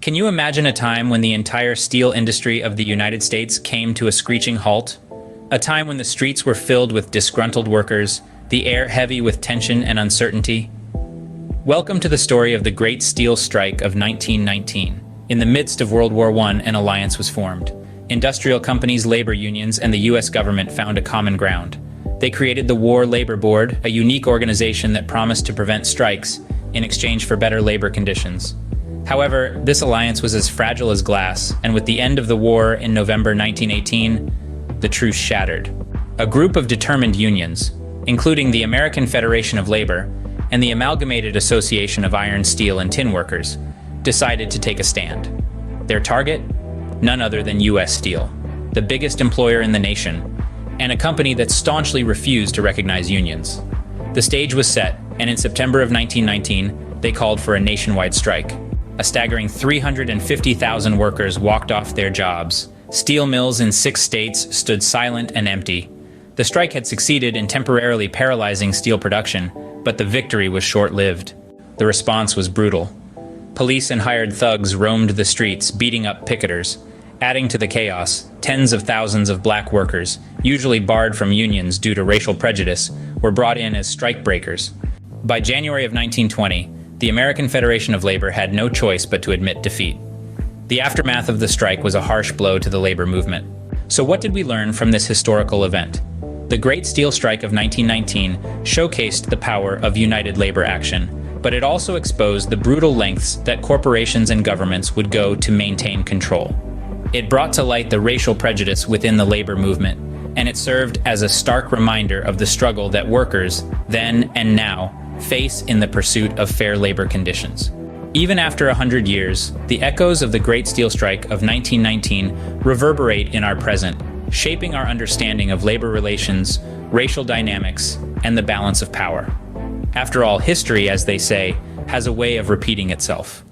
Can you imagine a time when the entire steel industry of the United States came to a screeching halt? A time when the streets were filled with disgruntled workers, the air heavy with tension and uncertainty? Welcome to the story of the Great Steel Strike of 1919. In the midst of World War I, an alliance was formed. Industrial companies, labor unions, and the U.S. government found a common ground. They created the War Labor Board, a unique organization that promised to prevent strikes in exchange for better labor conditions. However, this alliance was as fragile as glass, and with the end of the war in November 1918, the truce shattered. A group of determined unions, including the American Federation of Labor and the Amalgamated Association of Iron, Steel, and Tin Workers, decided to take a stand. Their target? None other than U.S. Steel, the biggest employer in the nation, and a company that staunchly refused to recognize unions. The stage was set, and in September of 1919, they called for a nationwide strike. A staggering 350,000 workers walked off their jobs. Steel mills in 6 states stood silent and empty. The strike had succeeded in temporarily paralyzing steel production, but the victory was short-lived. The response was brutal. Police and hired thugs roamed the streets, beating up picketers. Adding to the chaos, tens of thousands of black workers, usually barred from unions due to racial prejudice, were brought in as strikebreakers. By January of 1920, the American Federation of Labor had no choice but to admit defeat. The aftermath of the strike was a harsh blow to the labor movement. So what did we learn from this historical event? The Great Steel Strike of 1919 showcased the power of united labor action, but it also exposed the brutal lengths that corporations and governments would go to maintain control. It brought to light the racial prejudice within the labor movement, and it served as a stark reminder of the struggle that workers, then and now, face in the pursuit of fair labor conditions. Even after 100 years, the echoes of the Great Steel Strike of 1919 reverberate in our present, shaping our understanding of labor relations, racial dynamics, and the balance of power. After all, history, as they say, has a way of repeating itself.